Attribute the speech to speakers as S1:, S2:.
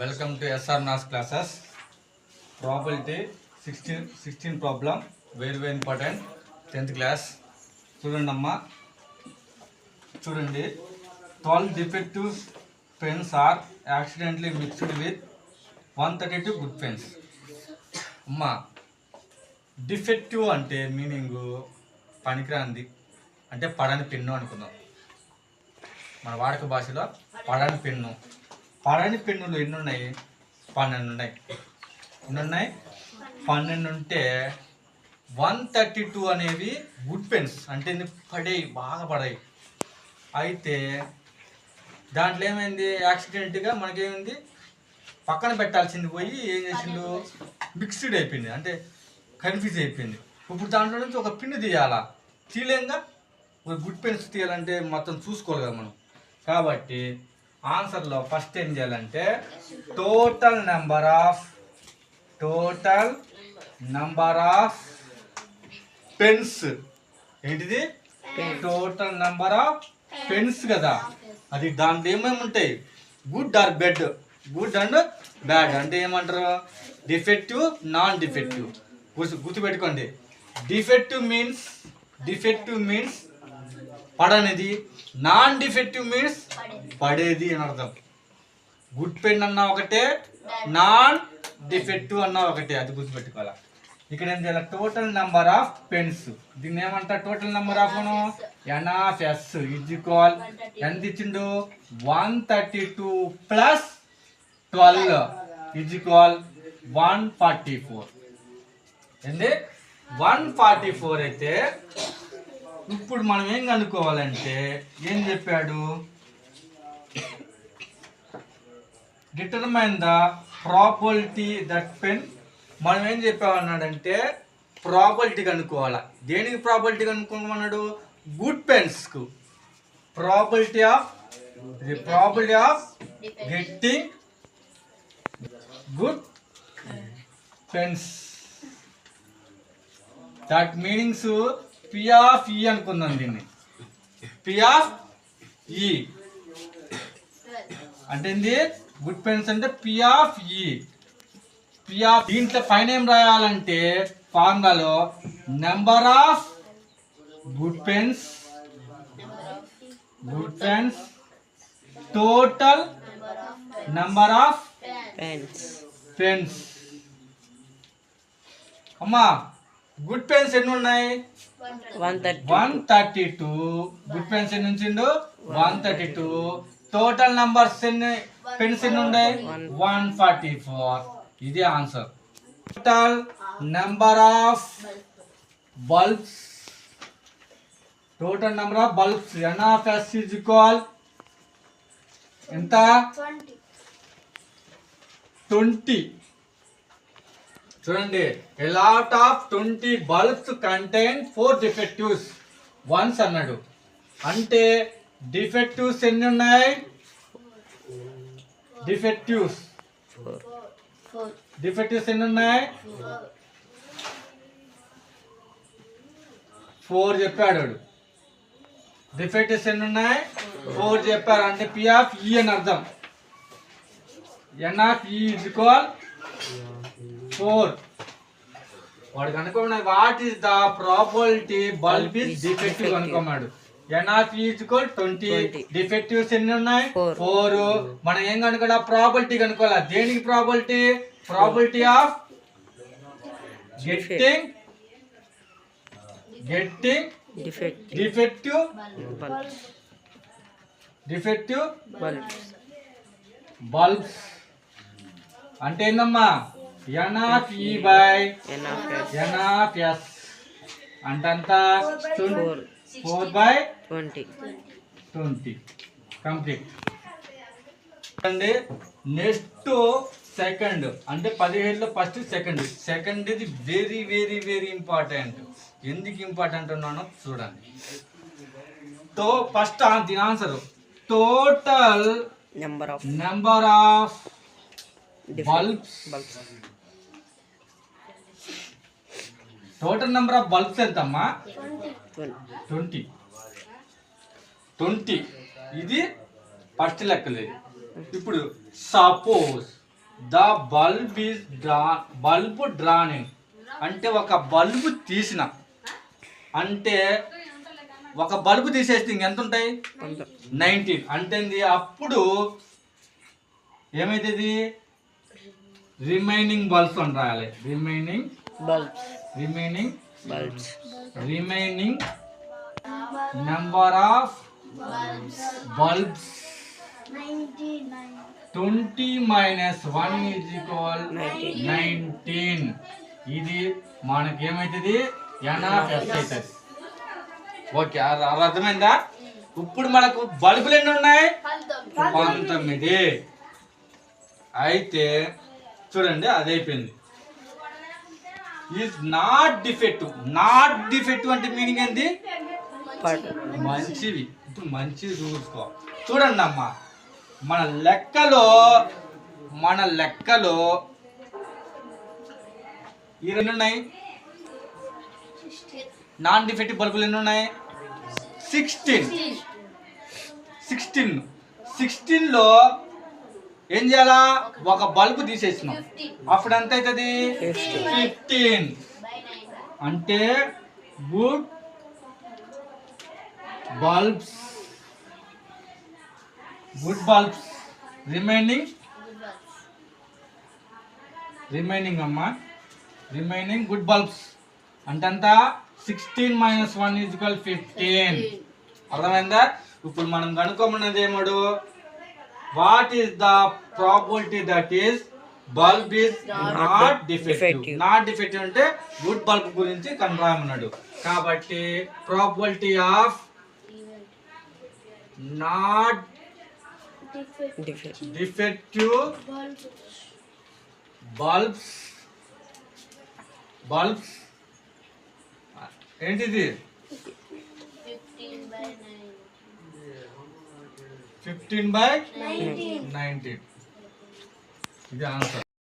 S1: Welcome to SR Nas classes. Probability 16 problem. Very important. 10th class. చూడండమ్మా చూడండి 12 defective pens are accidentally mixed with 132 good pens. అమ్మా defective అంటే meaning పనికిరాంది అంటే పడని pen అనుకుందాం. మన వాడక భాషలో పడని పెన్ను. పడని పెన్నులు ఎన్ని ఉన్నాయి? 12 ఉన్నాయి. ఎన్ని ఉన్నాయి? 12 ఉంటే 132 అనేవి గుడ్ పెన్స్ అంటే పడేయి, బాగా పడాయి. అయితే దాంట్లో ఏమైంది? యాక్సిడెంట్గా మనకేమైంది, పక్కన పెట్టాల్సింది పోయి ఏం చేసిండు, మిక్స్డ్ అయిపోయింది, అంటే కన్ఫ్యూజ్ అయిపోయింది. ఇప్పుడు దాంట్లో నుంచి ఒక పిన్ తీయాలా, తీయలేంగా. ఒక గుడ్ పెన్స్ తీయాలంటే మొత్తం చూసుకోవాలి కదా మనం. కాబట్టి ఆన్సర్లో ఫస్ట్ ఏం చేయాలంటే టోటల్ నెంబర్ ఆఫ్ పెన్స్. ఏంటిది? టోటల్ నెంబర్ ఆఫ్ పెన్స్ కదా. అది దాంట్లో ఏమేమి ఉంటాయి? Good or bad, good and bad అంటే ఏమంటారు? Defective, non defective. గుర్తుపెట్టుకోండి. డిఫెక్టివ్ మీన్స్ పడనిది, నాన్ డిఫెక్టివ్ మీన్స్ పడేది అని అర్థం. గుడ్ పెన్ అన్నా ఒకటే, నాన్ డిఫెక్టివ్ అన్నా ఒకటే, అది గుర్తుపెట్టుకోవాలి. ఇక్కడ ఏం చేయాలి? Total number of pens. దీన్ని ఏమంటారు? Total number of N of S is equal ఎంత ఇచ్చిండు? 132 ప్లస్ 12 ఈజ్ ఈక్వల్ 144. ఏంది? 144 అయితే ఇప్పుడు మనం ఏం కనుక్కోవాలంటే ఏం చెప్పాడు? Determine the probability that pen. మనం ఏం చెప్పామన్నాడంటే ప్రాబిలిటీ కనుక్కోవాలా. దేనికి ప్రాబిలిటీ కనుక్కోమన్నాడు? గుడ్ పెన్స్కు. Probability of getting good pens. That meanings P of E అనుకుందాం దీన్ని. P of E అంటే ఏంది? గుడ్ పెన్స్ అంటే P of E. దీంట్లో పైన ఏం రాయాలంటే ఫార్ములాలో number of good pens total number of pens. అమ్మా గుడ్ పెన్స్ ఎన్ని ఉన్నాయి? 132. గుడ్ పెన్స్ ఎన్ని ఉంచిండు? 132. టోటల్ నంబర్స్ ఎన్ని పెన్స్ ఎన్ని ఉన్నాయి? 144. ఇది ఆన్సర్. Total number of bulbs N of S is equal ఎంత? 20. చూడండి, a lot of 20 bulbs contain 4 defectives once అన్నాడు. అంటే డిఫెక్టివ్స్ ఎన్ని ఉన్నాయి? డిఫెక్టివ్స్ ఎన్ని ఉన్నాయి? 4 చెప్పాడు. డిఫెక్టివ్స్ ఎన్ని ఉన్నాయి? 4 చెప్పారు. అంటే P of E అని అర్థం. N of E is equal 4. వాడు కనుక్కున్నాడు what is the probability bulb is defective కనుక్కున్నాడు. N of E is equal 20. Defectives ఎన్ని ఉన్నాయి? 4. మనం ఏం కనుక్కోవాలి? ప్రాబిలిటీ కనుక్కోవాలి. దేనికి probability? Probability of getting defective bulbs అంటే ఏందమ్మా? N of E by N of S అంటంత 4 by 20 కంప్లీట్. అండి నెక్స్ట్ సెకండ్ అంటే 17లో ఫస్ట్ సెకండ్ ఇది వెరీ వెరీ వెరీ ఇంపార్టెంట్. ఎందుకు ఇంపార్టెంట్ అన్నానో చూడండి. తో ఫస్ట్ దీని answer total number of bulbs. Total number of bulbs ఎంతమ్మా? 20. ఇది ఫస్ట్ లెక్కలేదు. ఇప్పుడు suppose the bulb is bulb drawn in అంటే ఒక బల్బు తీసిన అంటే ఒక బల్బు తీసేస్తే ఇంకెంత ఉంటాయి 19 అంటే అప్పుడు ఏమైతుంది రిమైనింగ్ బల్బ్స్ అని రాయాలి రిమైనింగ్ నెంబర్ ఆఫ్ బల్బ్స్ 20 - 1 = 19 ఇది మనకి ఏమైతుంది NF అవుతుంది ఓకే అర్థమైందా ఇప్పుడు మనకు బల్బులు ఎన్ని ఉన్నాయి 19 అయితే చూడండి అది అయిపోయింది ఈజ్ నాట్ డిఫెక్టివ్ అంటే మీనింగ్ ఏంది మంచివి ఇప్పుడు మంచివి చూసుకో చూడండి అమ్మా మన లెక్కలో ఈ రెండు ఉన్నాయి నాన్ డిఫెక్టివ్ బల్బులు ఎన్ని ఉన్నాయి 16లో ఏం చేయాలా ఒక బల్బు తీసేసినాం అప్పుడు ఎంత అవుతుంది 15 అంటే గుడ్ బల్బ్స్ రిమైనింగ్ అమ్మా రిమైనింగ్ గుడ్ బల్బ్స్ అంటే అంత 16 - 1 = 15 అర్థమైందా ఇప్పుడు మనం కనుక్కోమన్నది ఏమడు what is the probability that is bulb is not defective అంటే గుడ్ బల్బ్ గురించి కనురాయమన్నాడు కాబట్టి probability of not defective bulbs ఏంటిది 15/19 ఇది ఆన్సర్